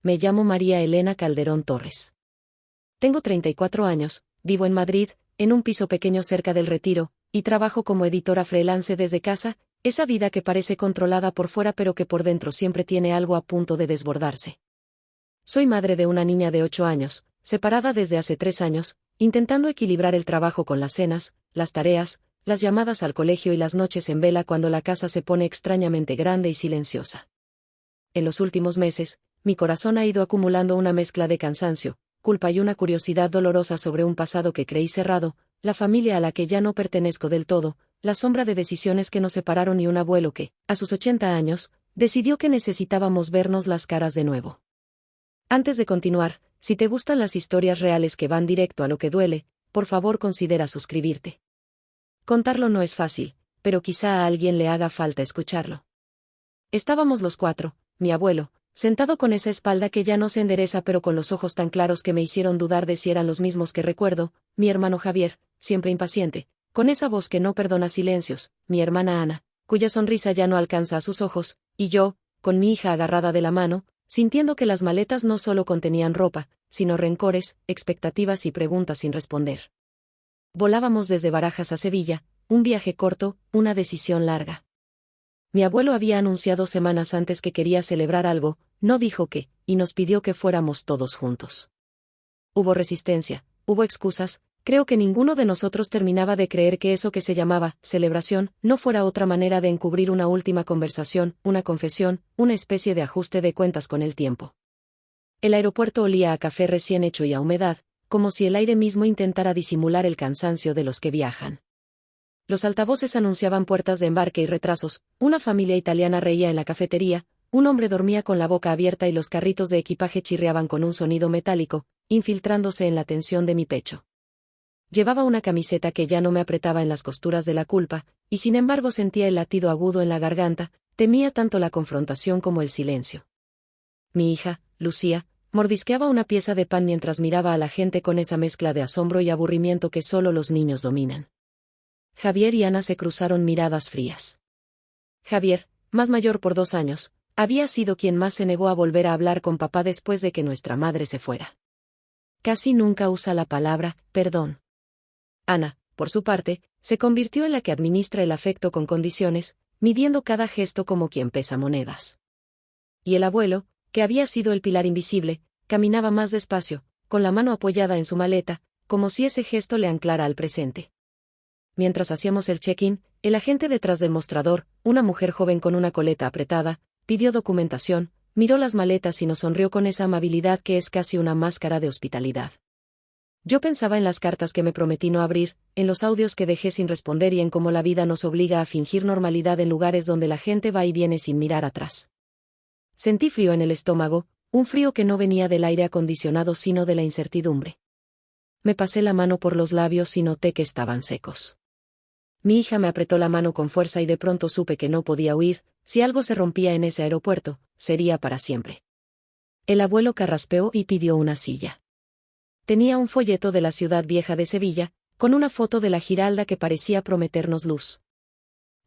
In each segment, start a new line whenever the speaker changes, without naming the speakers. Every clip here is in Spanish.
Me llamo María Elena Calderón Torres. Tengo 34 años, vivo en Madrid, en un piso pequeño cerca del Retiro, y trabajo como editora freelance desde casa, esa vida que parece controlada por fuera pero que por dentro siempre tiene algo a punto de desbordarse. Soy madre de una niña de 8 años, separada desde hace 3 años, intentando equilibrar el trabajo con las cenas, las tareas, las llamadas al colegio y las noches en vela cuando la casa se pone extrañamente grande y silenciosa. En los últimos meses, mi corazón ha ido acumulando una mezcla de cansancio, culpa y una curiosidad dolorosa sobre un pasado que creí cerrado, la familia a la que ya no pertenezco del todo, la sombra de decisiones que nos separaron y un abuelo que, a sus 80 años, decidió que necesitábamos vernos las caras de nuevo. Antes de continuar, si te gustan las historias reales que van directo a lo que duele, por favor considera suscribirte. Contarlo no es fácil, pero quizá a alguien le haga falta escucharlo. Estábamos los 4, mi abuelo, sentado con esa espalda que ya no se endereza pero con los ojos tan claros que me hicieron dudar de si eran los mismos que recuerdo, mi hermano Javier, siempre impaciente, con esa voz que no perdona silencios, mi hermana Ana, cuya sonrisa ya no alcanza a sus ojos, y yo, con mi hija agarrada de la mano, sintiendo que las maletas no solo contenían ropa, sino rencores, expectativas y preguntas sin responder. Volábamos desde Barajas a Sevilla, un viaje corto, una decisión larga. Mi abuelo había anunciado semanas antes que quería celebrar algo, no dijo qué, y nos pidió que fuéramos todos juntos. Hubo resistencia, hubo excusas, creo que ninguno de nosotros terminaba de creer que eso que se llamaba celebración no fuera otra manera de encubrir una última conversación, una confesión, una especie de ajuste de cuentas con el tiempo. El aeropuerto olía a café recién hecho y a humedad, como si el aire mismo intentara disimular el cansancio de los que viajan. Los altavoces anunciaban puertas de embarque y retrasos, una familia italiana reía en la cafetería, un hombre dormía con la boca abierta y los carritos de equipaje chirriaban con un sonido metálico, infiltrándose en la tensión de mi pecho. Llevaba una camiseta que ya no me apretaba en las costuras de la culpa, y sin embargo sentía el latido agudo en la garganta, temía tanto la confrontación como el silencio. Mi hija, Lucía, mordisqueaba una pieza de pan mientras miraba a la gente con esa mezcla de asombro y aburrimiento que solo los niños dominan. Javier y Ana se cruzaron miradas frías. Javier, más mayor por 2 años, había sido quien más se negó a volver a hablar con papá después de que nuestra madre se fuera. Casi nunca usa la palabra perdón. Ana, por su parte, se convirtió en la que administra el afecto con condiciones, midiendo cada gesto como quien pesa monedas. Y el abuelo, que había sido el pilar invisible, caminaba más despacio, con la mano apoyada en su maleta, como si ese gesto le anclara al presente. Mientras hacíamos el check-in, el agente detrás del mostrador, una mujer joven con una coleta apretada, pidió documentación, miró las maletas y nos sonrió con esa amabilidad que es casi una máscara de hospitalidad. Yo pensaba en las cartas que me prometí no abrir, en los audios que dejé sin responder y en cómo la vida nos obliga a fingir normalidad en lugares donde la gente va y viene sin mirar atrás. Sentí frío en el estómago, un frío que no venía del aire acondicionado sino de la incertidumbre. Me pasé la mano por los labios y noté que estaban secos. Mi hija me apretó la mano con fuerza y de pronto supe que no podía huir, si algo se rompía en ese aeropuerto, sería para siempre. El abuelo carraspeó y pidió una silla. Tenía un folleto de la ciudad vieja de Sevilla, con una foto de la Giralda que parecía prometernos luz.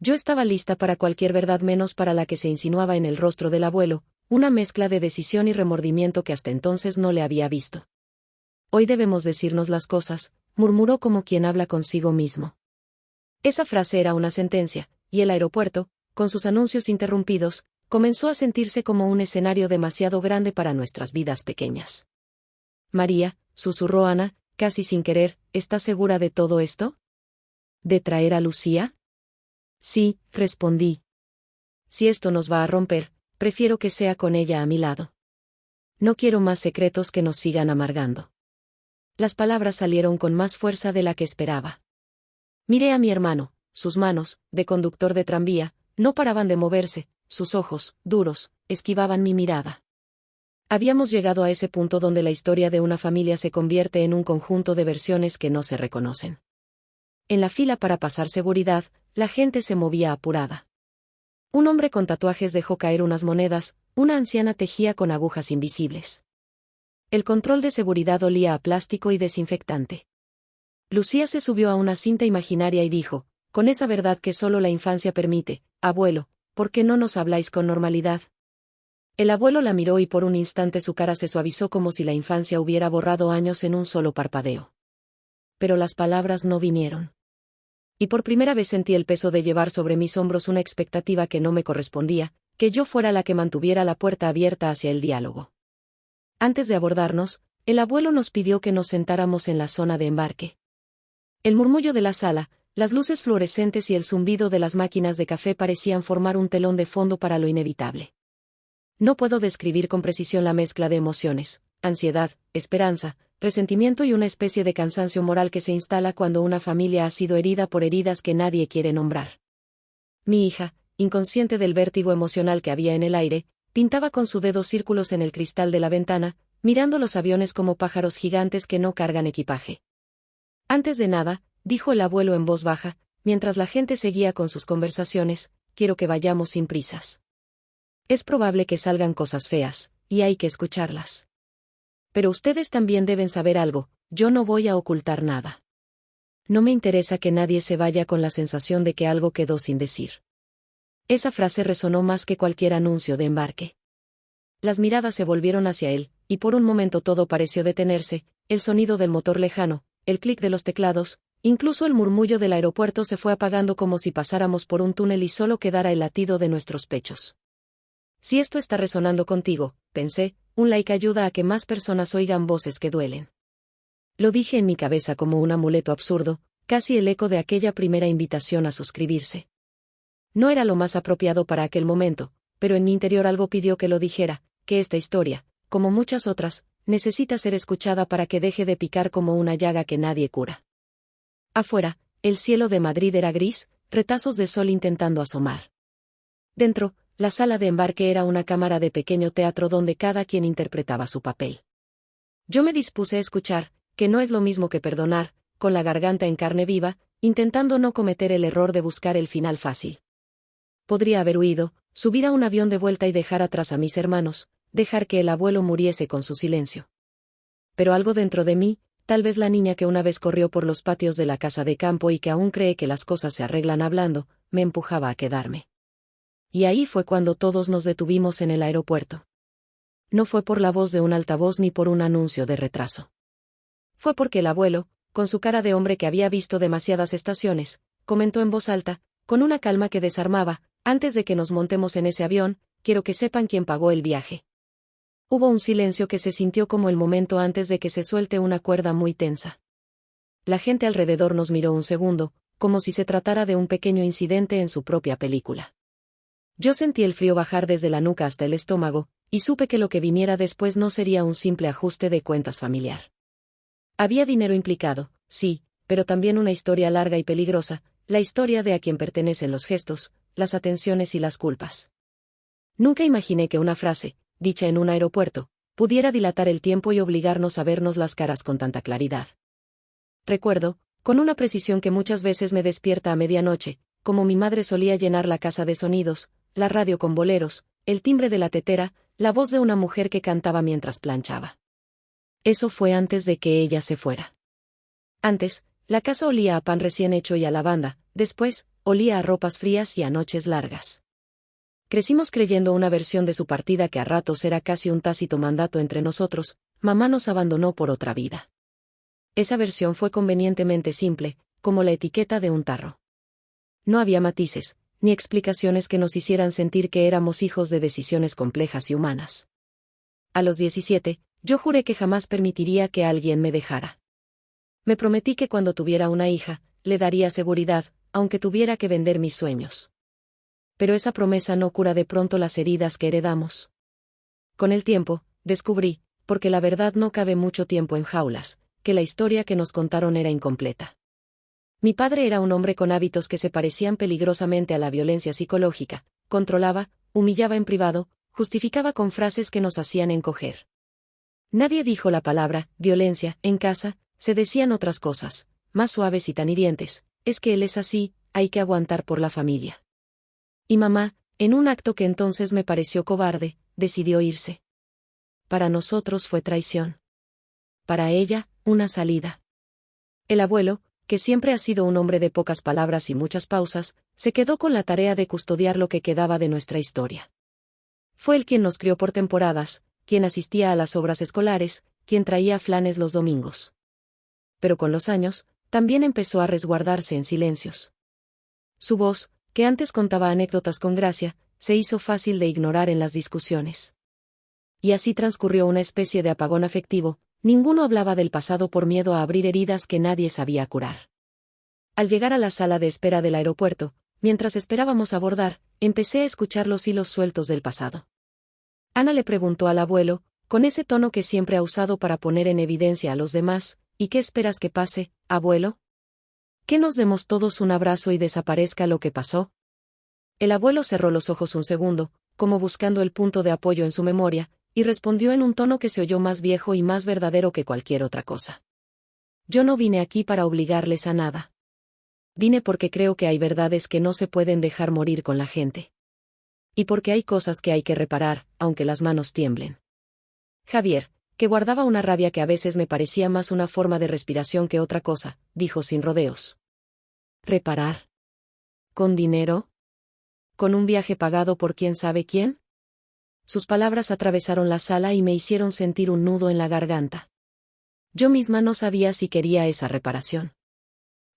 Yo estaba lista para cualquier verdad menos para la que se insinuaba en el rostro del abuelo, una mezcla de decisión y remordimiento que hasta entonces no le había visto. Hoy debemos decirnos las cosas, murmuró como quien habla consigo mismo. Esa frase era una sentencia, y el aeropuerto, con sus anuncios interrumpidos, comenzó a sentirse como un escenario demasiado grande para nuestras vidas pequeñas. María, susurró Ana, casi sin querer, ¿estás segura de todo esto? ¿De traer a Lucía? Sí, respondí. Si esto nos va a romper, prefiero que sea con ella a mi lado. No quiero más secretos que nos sigan amargando. Las palabras salieron con más fuerza de la que esperaba. Miré a mi hermano, sus manos, de conductor de tranvía, no paraban de moverse, sus ojos, duros, esquivaban mi mirada. Habíamos llegado a ese punto donde la historia de una familia se convierte en un conjunto de versiones que no se reconocen. En la fila para pasar seguridad, la gente se movía apurada. Un hombre con tatuajes dejó caer unas monedas, una anciana tejía con agujas invisibles. El control de seguridad olía a plástico y desinfectante. Lucía se subió a una cinta imaginaria y dijo, con esa verdad que solo la infancia permite, abuelo, ¿por qué no nos habláis con normalidad? El abuelo la miró y por un instante su cara se suavizó como si la infancia hubiera borrado años en un solo parpadeo. Pero las palabras no vinieron. Y por primera vez sentí el peso de llevar sobre mis hombros una expectativa que no me correspondía, que yo fuera la que mantuviera la puerta abierta hacia el diálogo. Antes de abordarnos, el abuelo nos pidió que nos sentáramos en la zona de embarque. El murmullo de la sala, las luces fluorescentes y el zumbido de las máquinas de café parecían formar un telón de fondo para lo inevitable. No puedo describir con precisión la mezcla de emociones, ansiedad, esperanza, resentimiento y una especie de cansancio moral que se instala cuando una familia ha sido herida por heridas que nadie quiere nombrar. Mi hija, inconsciente del vértigo emocional que había en el aire, pintaba con su dedo círculos en el cristal de la ventana, mirando los aviones como pájaros gigantes que no cargan equipaje. Antes de nada, dijo el abuelo en voz baja, mientras la gente seguía con sus conversaciones, quiero que vayamos sin prisas. Es probable que salgan cosas feas, y hay que escucharlas. Pero ustedes también deben saber algo, yo no voy a ocultar nada. No me interesa que nadie se vaya con la sensación de que algo quedó sin decir. Esa frase resonó más que cualquier anuncio de embarque. Las miradas se volvieron hacia él, y por un momento todo pareció detenerse, el sonido del motor lejano, el clic de los teclados, incluso el murmullo del aeropuerto se fue apagando como si pasáramos por un túnel y solo quedara el latido de nuestros pechos. Si esto está resonando contigo, pensé, un like ayuda a que más personas oigan voces que duelen. Lo dije en mi cabeza como un amuleto absurdo, casi el eco de aquella primera invitación a suscribirse. No era lo más apropiado para aquel momento, pero en mi interior algo pidió que lo dijera, que esta historia, como muchas otras, necesita ser escuchada para que deje de picar como una llaga que nadie cura. Afuera, el cielo de Madrid era gris, retazos de sol intentando asomar. Dentro, la sala de embarque era una cámara de pequeño teatro donde cada quien interpretaba su papel. Yo me dispuse a escuchar, que no es lo mismo que perdonar, con la garganta en carne viva, intentando no cometer el error de buscar el final fácil. Podría haber huido, subir a un avión de vuelta y dejar atrás a mis hermanos, dejar que el abuelo muriese con su silencio. Pero algo dentro de mí, tal vez la niña que una vez corrió por los patios de la casa de campo y que aún cree que las cosas se arreglan hablando, me empujaba a quedarme. Y ahí fue cuando todos nos detuvimos en el aeropuerto. No fue por la voz de un altavoz ni por un anuncio de retraso. Fue porque el abuelo, con su cara de hombre que había visto demasiadas estaciones, comentó en voz alta, con una calma que desarmaba, antes de que nos montemos en ese avión, quiero que sepan quién pagó el viaje. Hubo un silencio que se sintió como el momento antes de que se suelte una cuerda muy tensa. La gente alrededor nos miró un segundo, como si se tratara de un pequeño incidente en su propia película. Yo sentí el frío bajar desde la nuca hasta el estómago, y supe que lo que viniera después no sería un simple ajuste de cuentas familiar. Había dinero implicado, sí, pero también una historia larga y peligrosa, la historia de a quien pertenecen los gestos, las atenciones y las culpas. Nunca imaginé que una frase, dicha en un aeropuerto, pudiera dilatar el tiempo y obligarnos a vernos las caras con tanta claridad. Recuerdo, con una precisión que muchas veces me despierta a medianoche, como mi madre solía llenar la casa de sonidos, la radio con boleros, el timbre de la tetera, la voz de una mujer que cantaba mientras planchaba. Eso fue antes de que ella se fuera. Antes, la casa olía a pan recién hecho y a lavanda, después, olía a ropas frías y a noches largas. Crecimos creyendo una versión de su partida que a ratos era casi un tácito mandato entre nosotros, mamá nos abandonó por otra vida. Esa versión fue convenientemente simple, como la etiqueta de un tarro. No había matices, ni explicaciones que nos hicieran sentir que éramos hijos de decisiones complejas y humanas. A los 17, yo juré que jamás permitiría que alguien me dejara. Me prometí que cuando tuviera una hija, le daría seguridad, aunque tuviera que vender mis sueños. Pero esa promesa no cura de pronto las heridas que heredamos. Con el tiempo, descubrí, porque la verdad no cabe mucho tiempo en jaulas, que la historia que nos contaron era incompleta. Mi padre era un hombre con hábitos que se parecían peligrosamente a la violencia psicológica, controlaba, humillaba en privado, justificaba con frases que nos hacían encoger. Nadie dijo la palabra violencia en casa, se decían otras cosas, más suaves y tan hirientes, es que él es así, hay que aguantar por la familia. Y mamá, en un acto que entonces me pareció cobarde, decidió irse. Para nosotros fue traición. Para ella, una salida. El abuelo, que siempre ha sido un hombre de pocas palabras y muchas pausas, se quedó con la tarea de custodiar lo que quedaba de nuestra historia. Fue él quien nos crió por temporadas, quien asistía a las obras escolares, quien traía flanes los domingos. Pero con los años, también empezó a resguardarse en silencios. Su voz, que antes contaba anécdotas con gracia, se hizo fácil de ignorar en las discusiones. Y así transcurrió una especie de apagón afectivo, ninguno hablaba del pasado por miedo a abrir heridas que nadie sabía curar. Al llegar a la sala de espera del aeropuerto, mientras esperábamos abordar, empecé a escuchar los hilos sueltos del pasado. Ana le preguntó al abuelo, con ese tono que siempre ha usado para poner en evidencia a los demás, ¿y qué esperas que pase, abuelo? ¿Que nos demos todos un abrazo y desaparezca lo que pasó? El abuelo cerró los ojos un segundo, como buscando el punto de apoyo en su memoria, y respondió en un tono que se oyó más viejo y más verdadero que cualquier otra cosa. Yo no vine aquí para obligarles a nada. Vine porque creo que hay verdades que no se pueden dejar morir con la gente. Y porque hay cosas que hay que reparar, aunque las manos tiemblen. Javier, que guardaba una rabia que a veces me parecía más una forma de respiración que otra cosa, dijo sin rodeos. ¿Reparar? ¿Con dinero? ¿Con un viaje pagado por quién sabe quién? Sus palabras atravesaron la sala y me hicieron sentir un nudo en la garganta. Yo misma no sabía si quería esa reparación.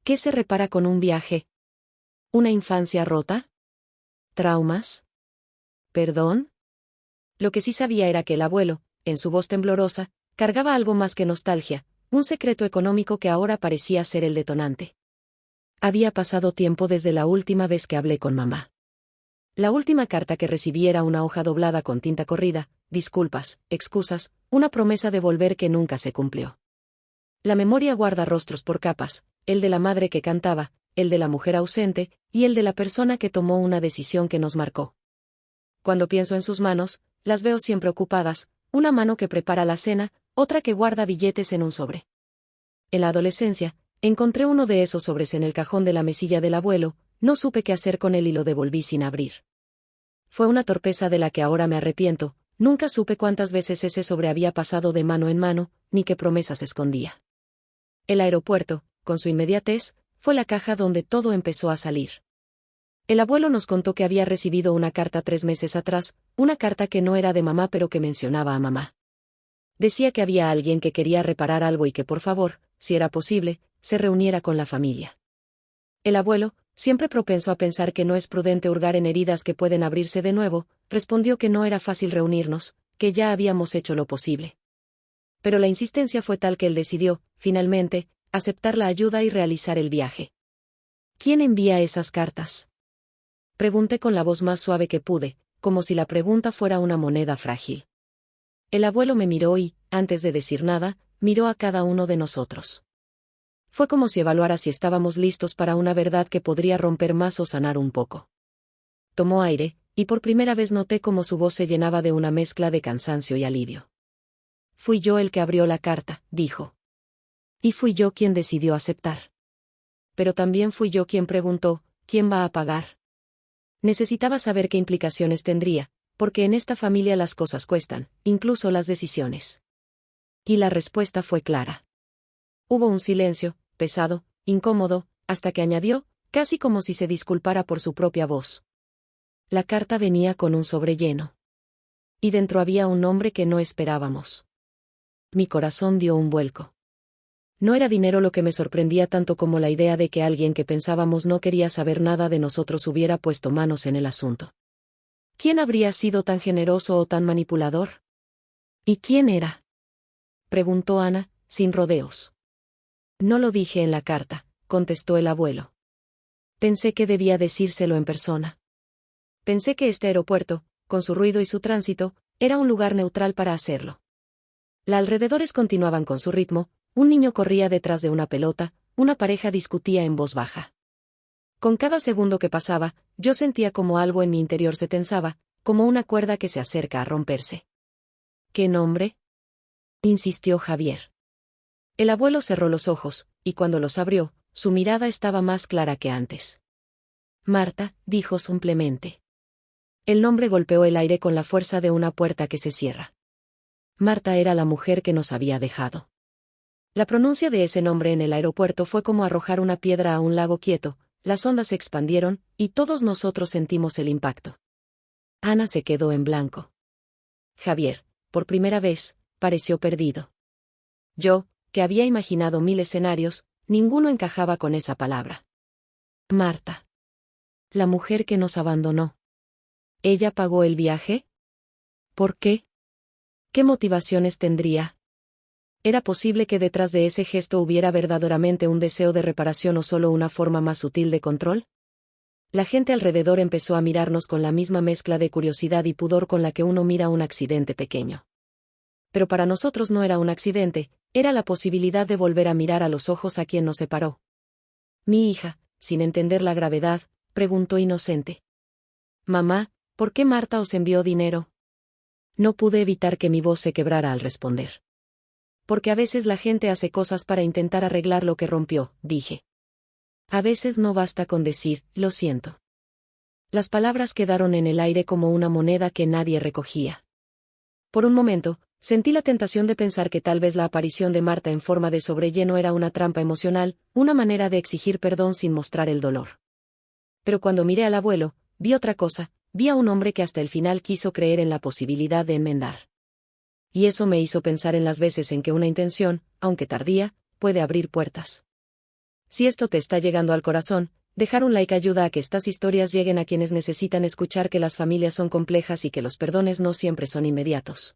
¿Qué se repara con un viaje? ¿Una infancia rota? ¿Traumas? ¿Perdón? Lo que sí sabía era que el abuelo, en su voz temblorosa, cargaba algo más que nostalgia, un secreto económico que ahora parecía ser el detonante. Había pasado tiempo desde la última vez que hablé con mamá. La última carta que recibí era una hoja doblada con tinta corrida, disculpas, excusas, una promesa de volver que nunca se cumplió. La memoria guarda rostros por capas, el de la madre que cantaba, el de la mujer ausente, y el de la persona que tomó una decisión que nos marcó. Cuando pienso en sus manos, las veo siempre ocupadas, una mano que prepara la cena, otra que guarda billetes en un sobre. En la adolescencia, encontré uno de esos sobres en el cajón de la mesilla del abuelo, no supe qué hacer con él y lo devolví sin abrir. Fue una torpeza de la que ahora me arrepiento, nunca supe cuántas veces ese sobre había pasado de mano en mano, ni qué promesas escondía. El aeropuerto, con su inmediatez, fue la caja donde todo empezó a salir. El abuelo nos contó que había recibido una carta 3 meses atrás, una carta que no era de mamá pero que mencionaba a mamá. Decía que había alguien que quería reparar algo y que por favor, si era posible, se reuniera con la familia. El abuelo, siempre propenso a pensar que no es prudente hurgar en heridas que pueden abrirse de nuevo, respondió que no era fácil reunirnos, que ya habíamos hecho lo posible. Pero la insistencia fue tal que él decidió, finalmente, aceptar la ayuda y realizar el viaje. ¿Quién envía esas cartas? Pregunté con la voz más suave que pude, como si la pregunta fuera una moneda frágil. El abuelo me miró y, antes de decir nada, miró a cada uno de nosotros. Fue como si evaluara si estábamos listos para una verdad que podría romper más o sanar un poco. Tomó aire, y por primera vez noté cómo su voz se llenaba de una mezcla de cansancio y alivio. Fui yo el que abrió la carta, dijo. Y fui yo quien decidió aceptar. Pero también fui yo quien preguntó, ¿quién va a pagar? Necesitaba saber qué implicaciones tendría, porque en esta familia las cosas cuestan, incluso las decisiones. Y la respuesta fue clara. Hubo un silencio, pesado, incómodo, hasta que añadió, casi como si se disculpara por su propia voz. La carta venía con un sobre lleno. Y dentro había un nombre que no esperábamos. Mi corazón dio un vuelco. No era dinero lo que me sorprendía tanto como la idea de que alguien que pensábamos no quería saber nada de nosotros hubiera puesto manos en el asunto. ¿Quién habría sido tan generoso o tan manipulador? ¿Y quién era? Preguntó Ana, sin rodeos. No lo dije en la carta, contestó el abuelo. Pensé que debía decírselo en persona. Pensé que este aeropuerto, con su ruido y su tránsito, era un lugar neutral para hacerlo. Los alrededores continuaban con su ritmo, un niño corría detrás de una pelota, una pareja discutía en voz baja. Con cada segundo que pasaba, yo sentía como algo en mi interior se tensaba, como una cuerda que se acerca a romperse. ¿Qué nombre? Insistió Javier. El abuelo cerró los ojos, y cuando los abrió, su mirada estaba más clara que antes. Marta, dijo simplemente. El nombre golpeó el aire con la fuerza de una puerta que se cierra. Marta era la mujer que nos había dejado. La pronuncia de ese nombre en el aeropuerto fue como arrojar una piedra a un lago quieto, las ondas se expandieron, y todos nosotros sentimos el impacto. Ana se quedó en blanco. Javier, por primera vez, pareció perdido. Yo, que había imaginado 1000 escenarios, ninguno encajaba con esa palabra. Marta. La mujer que nos abandonó. ¿Ella pagó el viaje? ¿Por qué? ¿Qué motivaciones tendría? ¿Era posible que detrás de ese gesto hubiera verdaderamente un deseo de reparación o solo una forma más sutil de control? La gente alrededor empezó a mirarnos con la misma mezcla de curiosidad y pudor con la que uno mira un accidente pequeño. Pero para nosotros no era un accidente, era la posibilidad de volver a mirar a los ojos a quien nos separó. Mi hija, sin entender la gravedad, preguntó inocente. Mamá, ¿por qué Marta os envió dinero? No pude evitar que mi voz se quebrara al responder. Porque a veces la gente hace cosas para intentar arreglar lo que rompió, dije. A veces no basta con decir, lo siento. Las palabras quedaron en el aire como una moneda que nadie recogía. Por un momento, sentí la tentación de pensar que tal vez la aparición de Marta en forma de sobrelleno era una trampa emocional, una manera de exigir perdón sin mostrar el dolor. Pero cuando miré al abuelo, vi otra cosa, vi a un hombre que hasta el final quiso creer en la posibilidad de enmendar. Y eso me hizo pensar en las veces en que una intención, aunque tardía, puede abrir puertas. Si esto te está llegando al corazón, dejar un like ayuda a que estas historias lleguen a quienes necesitan escuchar que las familias son complejas y que los perdones no siempre son inmediatos.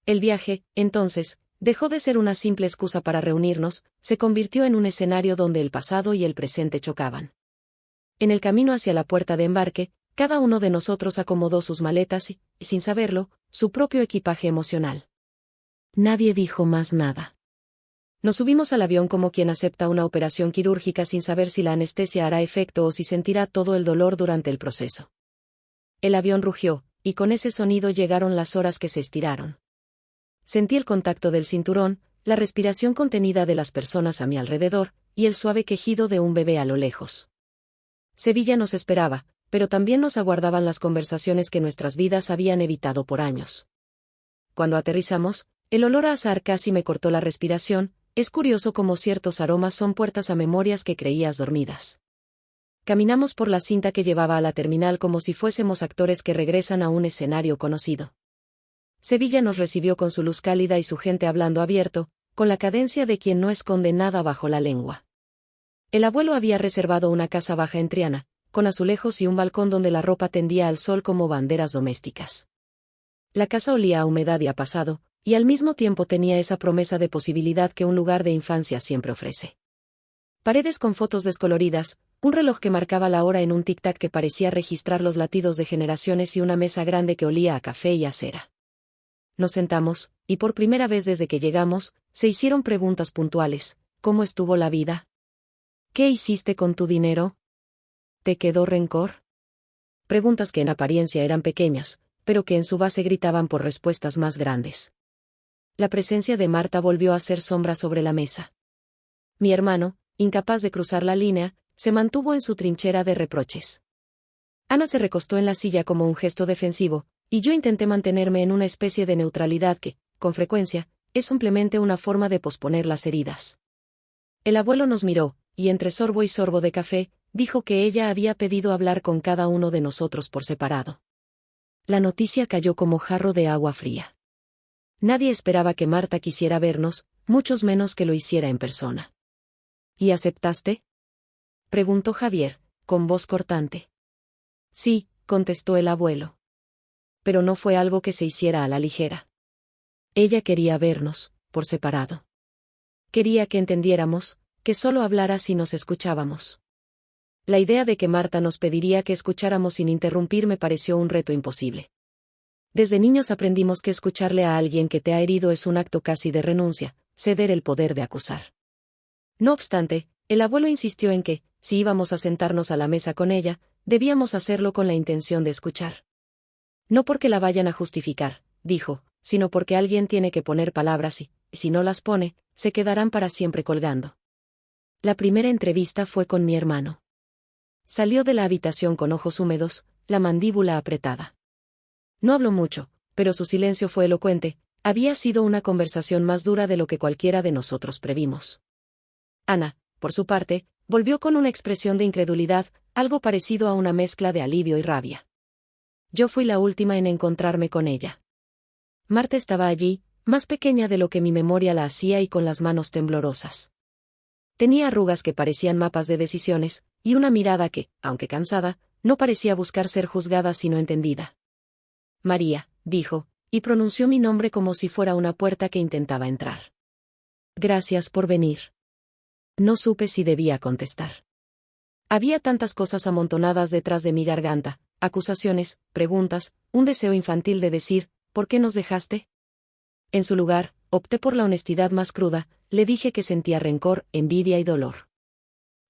El viaje, entonces, dejó de ser una simple excusa para reunirnos, se convirtió en un escenario donde el pasado y el presente chocaban. En el camino hacia la puerta de embarque, cada uno de nosotros acomodó sus maletas y, sin saberlo, su propio equipaje emocional. Nadie dijo más nada. Nos subimos al avión como quien acepta una operación quirúrgica sin saber si la anestesia hará efecto o si sentirá todo el dolor durante el proceso. El avión rugió, y con ese sonido llegaron las horas que se estiraron. Sentí el contacto del cinturón, la respiración contenida de las personas a mi alrededor, y el suave quejido de un bebé a lo lejos. Sevilla nos esperaba, pero también nos aguardaban las conversaciones que nuestras vidas habían evitado por años. Cuando aterrizamos, el olor a azahar casi me cortó la respiración. Es curioso cómo ciertos aromas son puertas a memorias que creías dormidas. Caminamos por la cinta que llevaba a la terminal como si fuésemos actores que regresan a un escenario conocido. Sevilla nos recibió con su luz cálida y su gente hablando abierto, con la cadencia de quien no esconde nada bajo la lengua. El abuelo había reservado una casa baja en Triana, con azulejos y un balcón donde la ropa tendía al sol como banderas domésticas. La casa olía a humedad y a pasado, y al mismo tiempo tenía esa promesa de posibilidad que un lugar de infancia siempre ofrece. Paredes con fotos descoloridas, un reloj que marcaba la hora en un tic-tac que parecía registrar los latidos de generaciones y una mesa grande que olía a café y a cera. Nos sentamos, y por primera vez desde que llegamos, se hicieron preguntas puntuales. ¿Cómo estuvo la vida? ¿Qué hiciste con tu dinero? ¿Te quedó rencor? Preguntas que en apariencia eran pequeñas, pero que en su base gritaban por respuestas más grandes. La presencia de Marta volvió a ser sombra sobre la mesa. Mi hermano, incapaz de cruzar la línea, se mantuvo en su trinchera de reproches. Ana se recostó en la silla como un gesto defensivo, y yo intenté mantenerme en una especie de neutralidad que, con frecuencia, es simplemente una forma de posponer las heridas. El abuelo nos miró, y entre sorbo y sorbo de café, dijo que ella había pedido hablar con cada uno de nosotros por separado. La noticia cayó como jarro de agua fría. Nadie esperaba que Marta quisiera vernos, muchos menos que lo hiciera en persona. ¿Y aceptaste? Preguntó Javier, con voz cortante. Sí, contestó el abuelo. Pero no fue algo que se hiciera a la ligera. Ella quería vernos, por separado. Quería que entendiéramos, que solo hablara si nos escuchábamos. La idea de que Marta nos pediría que escucháramos sin interrumpir me pareció un reto imposible. Desde niños aprendimos que escucharle a alguien que te ha herido es un acto casi de renuncia, ceder el poder de acusar. No obstante, el abuelo insistió en que, si íbamos a sentarnos a la mesa con ella, debíamos hacerlo con la intención de escuchar. No porque la vayan a justificar, dijo, sino porque alguien tiene que poner palabras y, si no las pone, se quedarán para siempre colgando. La primera entrevista fue con mi hermano. Salió de la habitación con ojos húmedos, la mandíbula apretada. No habló mucho, pero su silencio fue elocuente. Había sido una conversación más dura de lo que cualquiera de nosotros previmos. Ana, por su parte, volvió con una expresión de incredulidad, algo parecido a una mezcla de alivio y rabia. Yo fui la última en encontrarme con ella. Marta estaba allí, más pequeña de lo que mi memoria la hacía y con las manos temblorosas. Tenía arrugas que parecían mapas de decisiones, y una mirada que, aunque cansada, no parecía buscar ser juzgada sino entendida. María, dijo, y pronunció mi nombre como si fuera una puerta que intentaba entrar. Gracias por venir. No supe si debía contestar. Había tantas cosas amontonadas detrás de mi garganta, acusaciones, preguntas, un deseo infantil de decir, ¿por qué nos dejaste? En su lugar, opté por la honestidad más cruda, le dije que sentía rencor, envidia y dolor.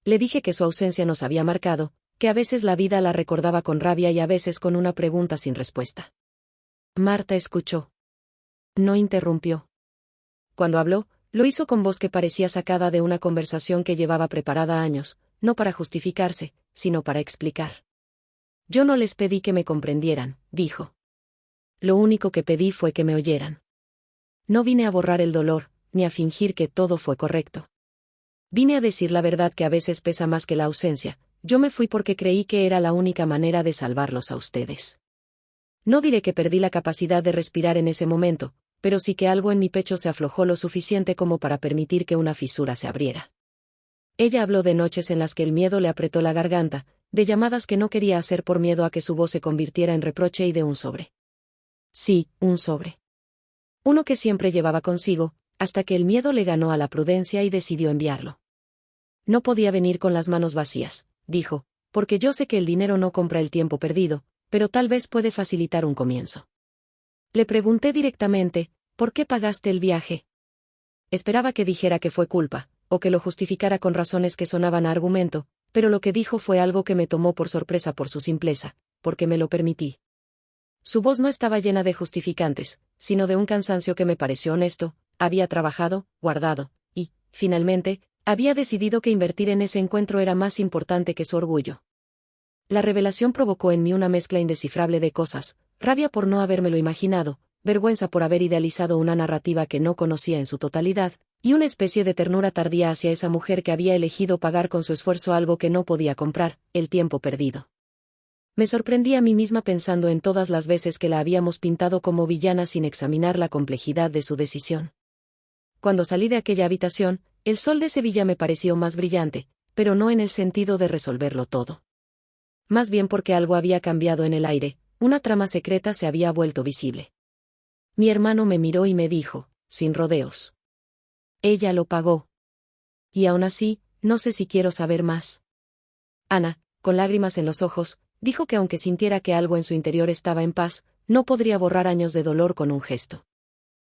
Le dije que su ausencia nos había marcado, que a veces la vida la recordaba con rabia y a veces con una pregunta sin respuesta. Marta escuchó. No interrumpió. Cuando habló, lo hizo con voz que parecía sacada de una conversación que llevaba preparada años, no para justificarse, sino para explicar. Yo no les pedí que me comprendieran, dijo. Lo único que pedí fue que me oyeran. No vine a borrar el dolor, ni a fingir que todo fue correcto. Vine a decir la verdad que a veces pesa más que la ausencia. Yo me fui porque creí que era la única manera de salvarlos a ustedes. No diré que perdí la capacidad de respirar en ese momento, pero sí que algo en mi pecho se aflojó lo suficiente como para permitir que una fisura se abriera. Ella habló de noches en las que el miedo le apretó la garganta, de llamadas que no quería hacer por miedo a que su voz se convirtiera en reproche y de un sobre. Sí, un sobre. Uno que siempre llevaba consigo, hasta que el miedo le ganó a la prudencia y decidió enviarlo. No podía venir con las manos vacías, dijo, porque yo sé que el dinero no compra el tiempo perdido, pero tal vez puede facilitar un comienzo. Le pregunté directamente, ¿por qué pagaste el viaje? Esperaba que dijera que fue culpa, o que lo justificara con razones que sonaban a argumento, pero lo que dijo fue algo que me tomó por sorpresa por su simpleza, porque me lo permití. Su voz no estaba llena de justificantes, sino de un cansancio que me pareció honesto. Había trabajado, guardado, y, finalmente, había decidido que invertir en ese encuentro era más importante que su orgullo. La revelación provocó en mí una mezcla indescifrable de cosas, rabia por no habérmelo imaginado, vergüenza por haber idealizado una narrativa que no conocía en su totalidad, y una especie de ternura tardía hacia esa mujer que había elegido pagar con su esfuerzo algo que no podía comprar, el tiempo perdido. Me sorprendí a mí misma pensando en todas las veces que la habíamos pintado como villana sin examinar la complejidad de su decisión. Cuando salí de aquella habitación, el sol de Sevilla me pareció más brillante, pero no en el sentido de resolverlo todo. Más bien porque algo había cambiado en el aire, una trama secreta se había vuelto visible. Mi hermano me miró y me dijo, sin rodeos. Ella lo pagó. Y aún así, no sé si quiero saber más. Ana, con lágrimas en los ojos, dijo que aunque sintiera que algo en su interior estaba en paz, no podría borrar años de dolor con un gesto.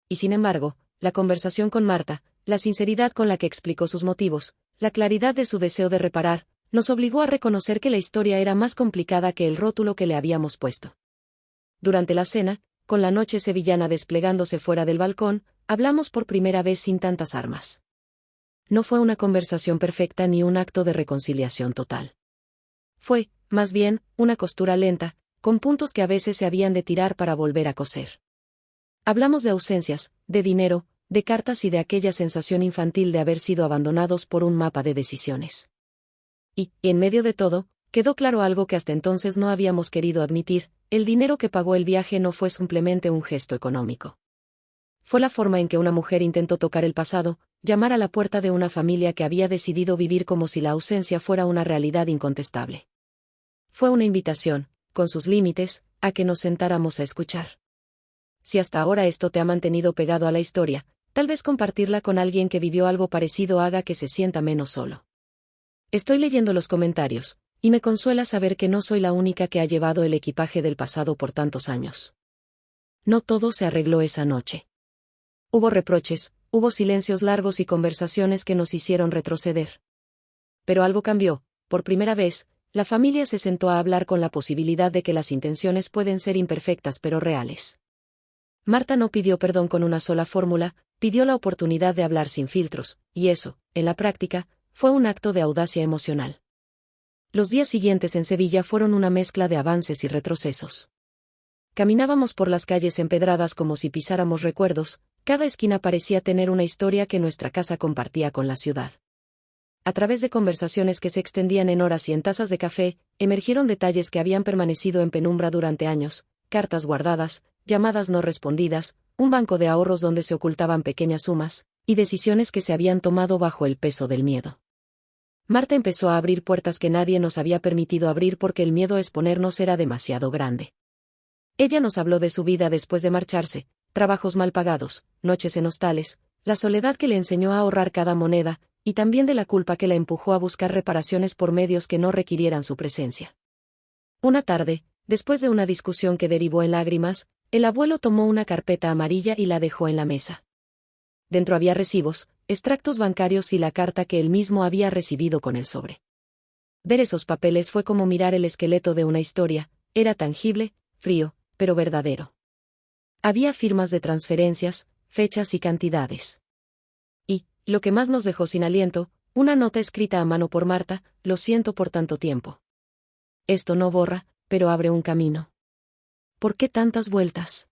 Y sin embargo, la conversación con Marta, la sinceridad con la que explicó sus motivos, la claridad de su deseo de reparar, nos obligó a reconocer que la historia era más complicada que el rótulo que le habíamos puesto. Durante la cena, con la noche sevillana desplegándose fuera del balcón, hablamos por primera vez sin tantas armas. No fue una conversación perfecta ni un acto de reconciliación total. Fue, más bien, una costura lenta, con puntos que a veces se habían de tirar para volver a coser. Hablamos de ausencias, de dinero, de cartas y de aquella sensación infantil de haber sido abandonados por un mapa de decisiones. Y, en medio de todo, quedó claro algo que hasta entonces no habíamos querido admitir: el dinero que pagó el viaje no fue simplemente un gesto económico. Fue la forma en que una mujer intentó tocar el pasado, llamar a la puerta de una familia que había decidido vivir como si la ausencia fuera una realidad incontestable. Fue una invitación, con sus límites, a que nos sentáramos a escuchar. Si hasta ahora esto te ha mantenido pegado a la historia, tal vez compartirla con alguien que vivió algo parecido haga que se sienta menos solo. Estoy leyendo los comentarios, y me consuela saber que no soy la única que ha llevado el equipaje del pasado por tantos años. No todo se arregló esa noche. Hubo reproches, hubo silencios largos y conversaciones que nos hicieron retroceder. Pero algo cambió. Por primera vez, la familia se sentó a hablar con la posibilidad de que las intenciones pueden ser imperfectas pero reales. Marta no pidió perdón con una sola fórmula, pidió la oportunidad de hablar sin filtros, y eso, en la práctica, fue un acto de audacia emocional. Los días siguientes en Sevilla fueron una mezcla de avances y retrocesos. Caminábamos por las calles empedradas como si pisáramos recuerdos, cada esquina parecía tener una historia que nuestra casa compartía con la ciudad. A través de conversaciones que se extendían en horas y en tazas de café, emergieron detalles que habían permanecido en penumbra durante años: cartas guardadas, llamadas no respondidas, un banco de ahorros donde se ocultaban pequeñas sumas, y decisiones que se habían tomado bajo el peso del miedo. Marta empezó a abrir puertas que nadie nos había permitido abrir porque el miedo a exponernos era demasiado grande. Ella nos habló de su vida después de marcharse: trabajos mal pagados, noches en hostales, la soledad que le enseñó a ahorrar cada moneda, y también de la culpa que la empujó a buscar reparaciones por medios que no requirieran su presencia. Una tarde, después de una discusión que derivó en lágrimas, el abuelo tomó una carpeta amarilla y la dejó en la mesa. Dentro había recibos, extractos bancarios y la carta que él mismo había recibido con el sobre. Ver esos papeles fue como mirar el esqueleto de una historia: era tangible, frío, pero verdadero. Había firmas de transferencias, fechas y cantidades. Y, lo que más nos dejó sin aliento, una nota escrita a mano por Marta: lo siento por tanto tiempo. Esto no borra, pero abre un camino. ¿Por qué tantas vueltas?,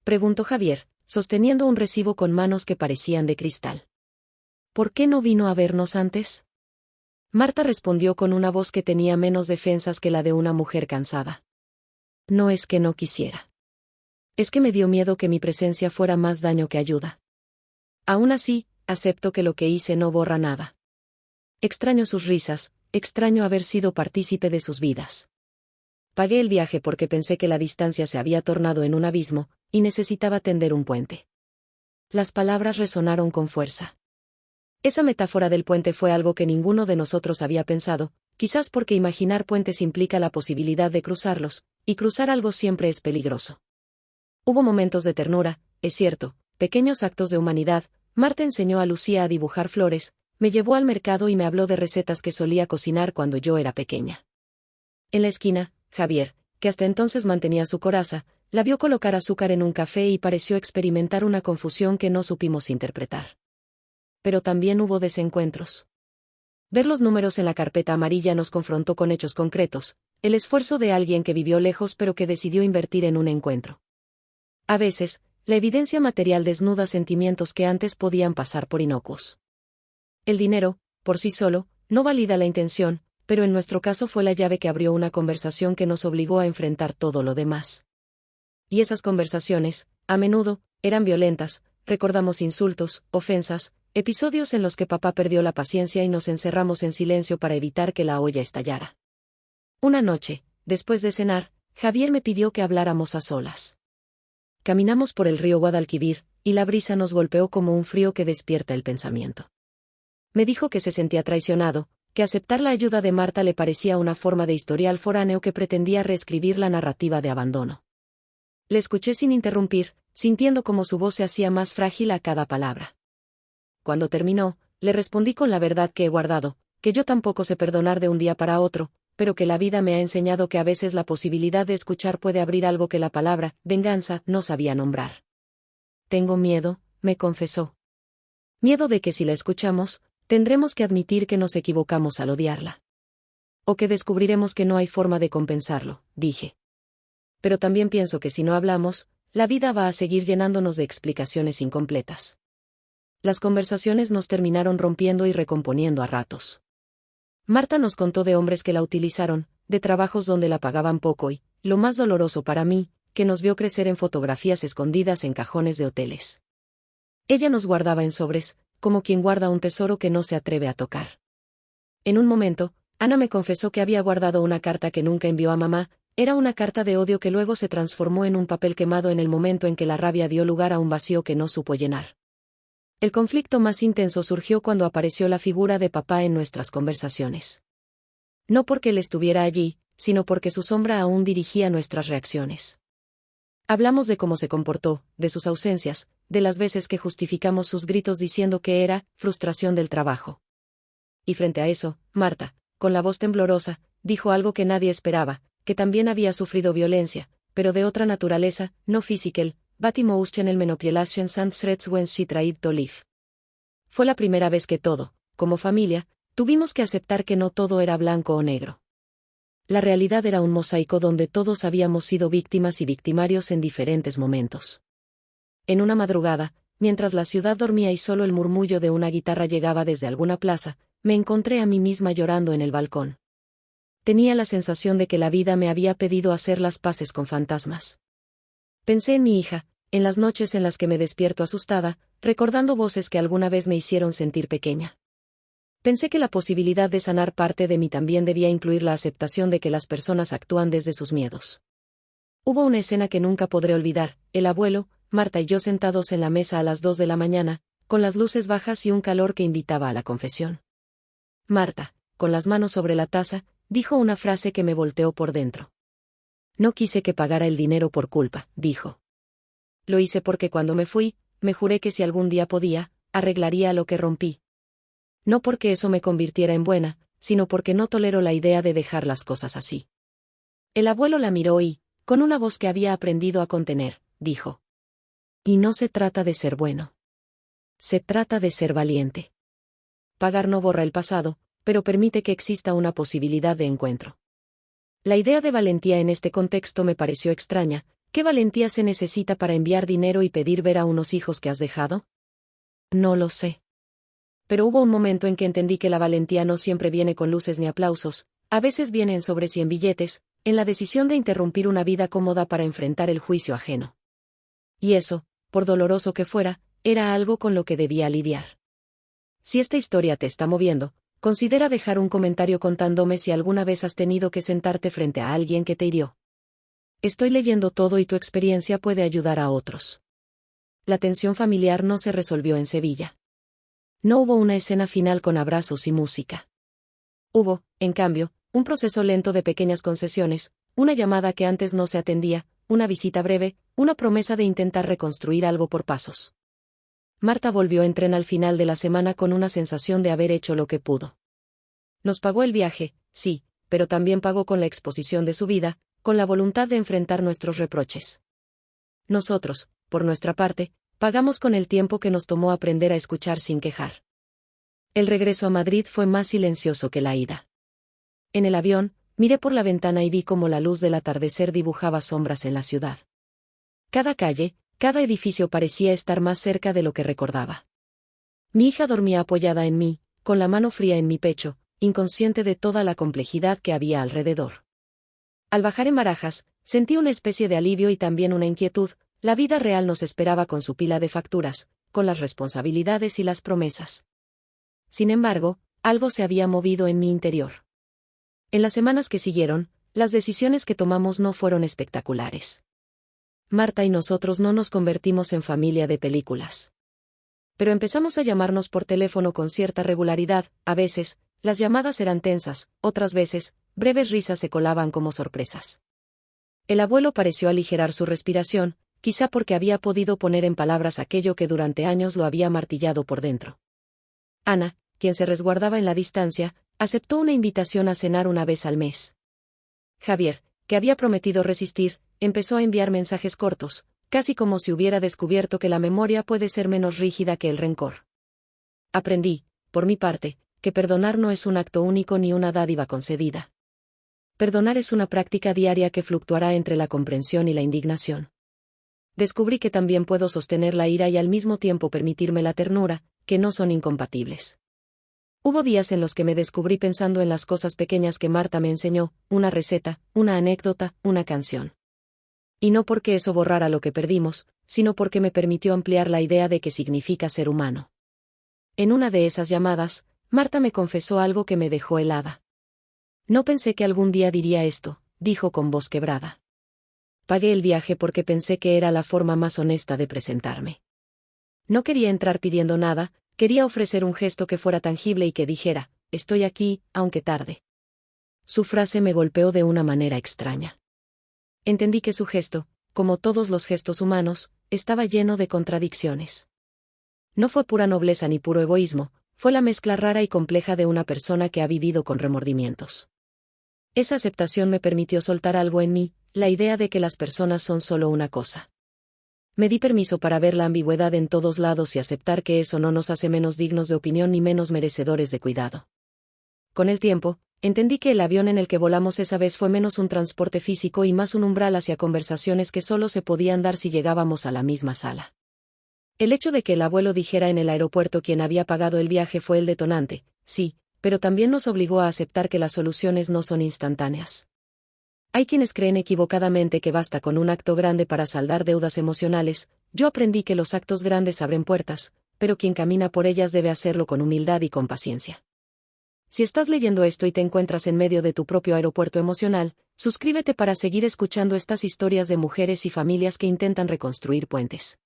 preguntó Javier, sosteniendo un recibo con manos que parecían de cristal. ¿Por qué no vino a vernos antes? Marta respondió con una voz que tenía menos defensas que la de una mujer cansada. No es que no quisiera. Es que me dio miedo que mi presencia fuera más daño que ayuda. Aún así, acepto que lo que hice no borra nada. Extraño sus risas, extraño haber sido partícipe de sus vidas. Pagué el viaje porque pensé que la distancia se había tornado en un abismo, y necesitaba tender un puente. Las palabras resonaron con fuerza. Esa metáfora del puente fue algo que ninguno de nosotros había pensado, quizás porque imaginar puentes implica la posibilidad de cruzarlos, y cruzar algo siempre es peligroso. Hubo momentos de ternura, es cierto, pequeños actos de humanidad. Marta enseñó a Lucía a dibujar flores, me llevó al mercado y me habló de recetas que solía cocinar cuando yo era pequeña. En la esquina, Javier, que hasta entonces mantenía su coraza, la vio colocar azúcar en un café y pareció experimentar una confusión que no supimos interpretar. Pero también hubo desencuentros. Ver los números en la carpeta amarilla nos confrontó con hechos concretos: el esfuerzo de alguien que vivió lejos pero que decidió invertir en un encuentro. A veces, la evidencia material desnuda sentimientos que antes podían pasar por inocuos. El dinero, por sí solo, no valida la intención, pero en nuestro caso fue la llave que abrió una conversación que nos obligó a enfrentar todo lo demás. Y esas conversaciones, a menudo, eran violentas. Recordamos insultos, ofensas, episodios en los que papá perdió la paciencia y nos encerramos en silencio para evitar que la olla estallara. Una noche, después de cenar, Javier me pidió que habláramos a solas. Caminamos por el río Guadalquivir, y la brisa nos golpeó como un frío que despierta el pensamiento. Me dijo que se sentía traicionado, que aceptar la ayuda de Marta le parecía una forma de historial foráneo que pretendía reescribir la narrativa de abandono. Le escuché sin interrumpir, sintiendo cómo su voz se hacía más frágil a cada palabra. Cuando terminó, le respondí con la verdad que he guardado: que yo tampoco sé perdonar de un día para otro, pero que la vida me ha enseñado que a veces la posibilidad de escuchar puede abrir algo que la palabra venganza no sabía nombrar. Tengo miedo, me confesó. Miedo de que si la escuchamos, tendremos que admitir que nos equivocamos al odiarla. O que descubriremos que no hay forma de compensarlo, dije. Pero también pienso que si no hablamos, la vida va a seguir llenándonos de explicaciones incompletas. Las conversaciones nos terminaron rompiendo y recomponiendo a ratos. Marta nos contó de hombres que la utilizaron, de trabajos donde la pagaban poco y, lo más doloroso para mí, que nos vio crecer en fotografías escondidas en cajones de hoteles. Ella nos guardaba en sobres, como quien guarda un tesoro que no se atreve a tocar. En un momento, Ana me confesó que había guardado una carta que nunca envió a mamá. Era una carta de odio que luego se transformó en un papel quemado en el momento en que la rabia dio lugar a un vacío que no supo llenar. El conflicto más intenso surgió cuando apareció la figura de papá en nuestras conversaciones. No porque él estuviera allí, sino porque su sombra aún dirigía nuestras reacciones. Hablamos de cómo se comportó, de sus ausencias, de las veces que justificamos sus gritos diciendo que era frustración del trabajo. Y frente a eso, Marta, con la voz temblorosa, dijo algo que nadie esperaba: que también había sufrido violencia, pero de otra naturaleza, no physical, but emotional manipulation and threats when she tried to live. Fue la primera vez que todo, como familia, tuvimos que aceptar que no todo era blanco o negro. La realidad era un mosaico donde todos habíamos sido víctimas y victimarios en diferentes momentos. En una madrugada, mientras la ciudad dormía y solo el murmullo de una guitarra llegaba desde alguna plaza, me encontré a mí misma llorando en el balcón. tenía la sensación de que la vida me había pedido hacer las paces con fantasmas. Pensé en mi hija, en las noches en las que me despierto asustada, recordando voces que alguna vez me hicieron sentir pequeña. Pensé que la posibilidad de sanar parte de mí también debía incluir la aceptación de que las personas actúan desde sus miedos. Hubo una escena que nunca podré olvidar: el abuelo, Marta y yo sentados en la mesa a las 2 de la mañana, con las luces bajas y un calor que invitaba a la confesión. Marta, con las manos sobre la taza, dijo una frase que me volteó por dentro. No quise que pagara el dinero por culpa, dijo. Lo hice porque cuando me fui, me juré que si algún día podía, arreglaría lo que rompí. No porque eso me convirtiera en buena, sino porque no tolero la idea de dejar las cosas así. El abuelo la miró y, con una voz que había aprendido a contener, dijo: y no se trata de ser bueno. Se trata de ser valiente. Pagar no borra el pasado, pero permite que exista una posibilidad de encuentro. La idea de valentía en este contexto me pareció extraña. ¿Qué valentía se necesita para enviar dinero y pedir ver a unos hijos que has dejado? No lo sé. Pero hubo un momento en que entendí que la valentía no siempre viene con luces ni aplausos, a veces viene en sobres y en billetes, en la decisión de interrumpir una vida cómoda para enfrentar el juicio ajeno. Y eso, por doloroso que fuera, era algo con lo que debía lidiar. Si esta historia te está moviendo, considera dejar un comentario contándome si alguna vez has tenido que sentarte frente a alguien que te hirió. Estoy leyendo todo y tu experiencia puede ayudar a otros. La tensión familiar no se resolvió en Sevilla. No hubo una escena final con abrazos y música. Hubo, en cambio, un proceso lento de pequeñas concesiones, una llamada que antes no se atendía, una visita breve, una promesa de intentar reconstruir algo por pasos. Marta volvió en tren al final de la semana con una sensación de haber hecho lo que pudo. Nos pagó el viaje, sí, pero también pagó con la exposición de su vida, con la voluntad de enfrentar nuestros reproches. Nosotros, por nuestra parte, pagamos con el tiempo que nos tomó aprender a escuchar sin quejar. El regreso a Madrid fue más silencioso que la ida. En el avión, miré por la ventana y vi cómo la luz del atardecer dibujaba sombras en la ciudad. Cada calle, cada edificio parecía estar más cerca de lo que recordaba. Mi hija dormía apoyada en mí, con la mano fría en mi pecho, inconsciente de toda la complejidad que había alrededor. Al bajar en Barajas, sentí una especie de alivio y también una inquietud. La vida real nos esperaba con su pila de facturas, con las responsabilidades y las promesas. Sin embargo, algo se había movido en mi interior. En las semanas que siguieron, las decisiones que tomamos no fueron espectaculares. Marta y nosotros no nos convertimos en familia de películas. Pero empezamos a llamarnos por teléfono con cierta regularidad. A veces, las llamadas eran tensas, otras veces, breves risas se colaban como sorpresas. El abuelo pareció aligerar su respiración, quizá porque había podido poner en palabras aquello que durante años lo había martillado por dentro. Ana, quien se resguardaba en la distancia, aceptó una invitación a cenar una vez al mes. Javier, que había prometido resistir, empezó a enviar mensajes cortos, casi como si hubiera descubierto que la memoria puede ser menos rígida que el rencor. Aprendí, por mi parte, que perdonar no es un acto único ni una dádiva concedida. Perdonar es una práctica diaria que fluctuará entre la comprensión y la indignación. Descubrí que también puedo sostener la ira y al mismo tiempo permitirme la ternura, que no son incompatibles. Hubo días en los que me descubrí pensando en las cosas pequeñas que Marta me enseñó, una receta, una anécdota, una canción. Y no porque eso borrara lo que perdimos, sino porque me permitió ampliar la idea de qué significa ser humano. En una de esas llamadas, Marta me confesó algo que me dejó helada. No pensé que algún día diría esto, dijo con voz quebrada. Pagué el viaje porque pensé que era la forma más honesta de presentarme. No quería entrar pidiendo nada, quería ofrecer un gesto que fuera tangible y que dijera: estoy aquí, aunque tarde. Su frase me golpeó de una manera extraña. Entendí que su gesto, como todos los gestos humanos, estaba lleno de contradicciones. No fue pura nobleza ni puro egoísmo, fue la mezcla rara y compleja de una persona que ha vivido con remordimientos. Esa aceptación me permitió soltar algo en mí, la idea de que las personas son solo una cosa. Me di permiso para ver la ambigüedad en todos lados y aceptar que eso no nos hace menos dignos de opinión ni menos merecedores de cuidado. Con el tiempo, entendí que el avión en el que volamos esa vez fue menos un transporte físico y más un umbral hacia conversaciones que solo se podían dar si llegábamos a la misma sala. El hecho de que el abuelo dijera en el aeropuerto quién había pagado el viaje fue el detonante, sí, pero también nos obligó a aceptar que las soluciones no son instantáneas. Hay quienes creen equivocadamente que basta con un acto grande para saldar deudas emocionales. Yo aprendí que los actos grandes abren puertas, pero quien camina por ellas debe hacerlo con humildad y con paciencia. Si estás leyendo esto y te encuentras en medio de tu propio aeropuerto emocional, suscríbete para seguir escuchando estas historias de mujeres y familias que intentan reconstruir puentes.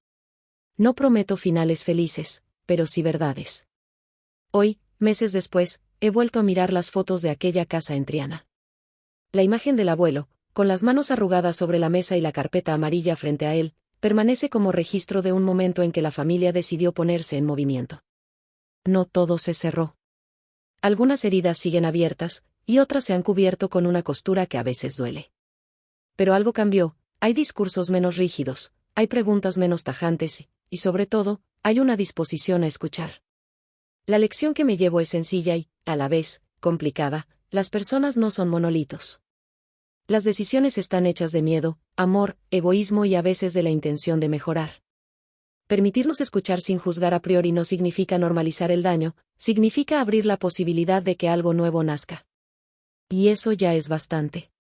No prometo finales felices, pero sí verdades. Hoy, meses después, he vuelto a mirar las fotos de aquella casa en Triana. La imagen del abuelo, con las manos arrugadas sobre la mesa y la carpeta amarilla frente a él, permanece como registro de un momento en que la familia decidió ponerse en movimiento. No todo se cerró. Algunas heridas siguen abiertas, y otras se han cubierto con una costura que a veces duele. Pero algo cambió, hay discursos menos rígidos, hay preguntas menos tajantes y sobre todo, hay una disposición a escuchar. La lección que me llevo es sencilla y, a la vez, complicada. Las personas no son monolitos. Las decisiones están hechas de miedo, amor, egoísmo y a veces de la intención de mejorar. Permitirnos escuchar sin juzgar a priori no significa normalizar el daño, significa abrir la posibilidad de que algo nuevo nazca. Y eso ya es bastante.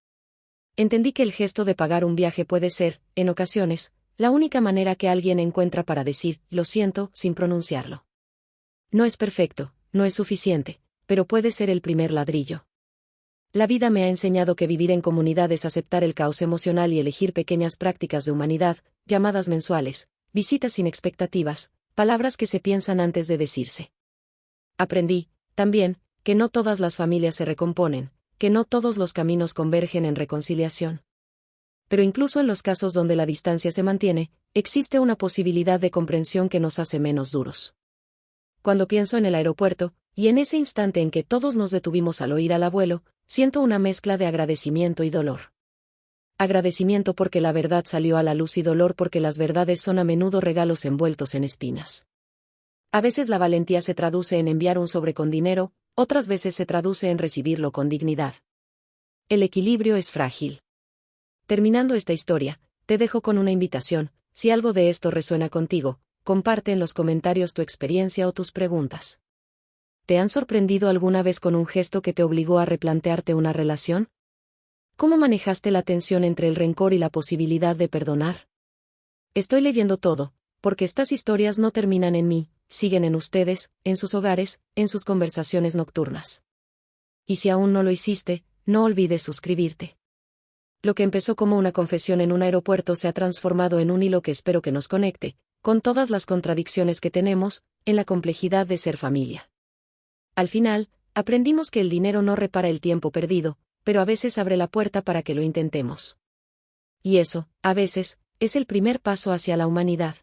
Entendí que el gesto de pagar un viaje puede ser, en ocasiones, la única manera que alguien encuentra para decir, lo siento, sin pronunciarlo. No es perfecto, no es suficiente, pero puede ser el primer ladrillo. La vida me ha enseñado que vivir en comunidad es aceptar el caos emocional y elegir pequeñas prácticas de humanidad, llamadas mensuales, visitas sin expectativas, palabras que se piensan antes de decirse. Aprendí, también, que no todas las familias se recomponen, que no todos los caminos convergen en reconciliación. Pero incluso en los casos donde la distancia se mantiene, existe una posibilidad de comprensión que nos hace menos duros. Cuando pienso en el aeropuerto, y en ese instante en que todos nos detuvimos al oír al abuelo, siento una mezcla de agradecimiento y dolor. Agradecimiento porque la verdad salió a la luz y dolor porque las verdades son a menudo regalos envueltos en espinas. A veces la valentía se traduce en enviar un sobre con dinero, otras veces se traduce en recibirlo con dignidad. El equilibrio es frágil. Terminando esta historia, te dejo con una invitación: si algo de esto resuena contigo, comparte en los comentarios tu experiencia o tus preguntas. ¿Te han sorprendido alguna vez con un gesto que te obligó a replantearte una relación? ¿Cómo manejaste la tensión entre el rencor y la posibilidad de perdonar? Estoy leyendo todo, porque estas historias no terminan en mí, siguen en ustedes, en sus hogares, en sus conversaciones nocturnas. Y si aún no lo hiciste, no olvides suscribirte. Lo que empezó como una confesión en un aeropuerto se ha transformado en un hilo que espero que nos conecte, con todas las contradicciones que tenemos, en la complejidad de ser familia. Al final, aprendimos que el dinero no repara el tiempo perdido, pero a veces abre la puerta para que lo intentemos. Y eso, a veces, es el primer paso hacia la humanidad.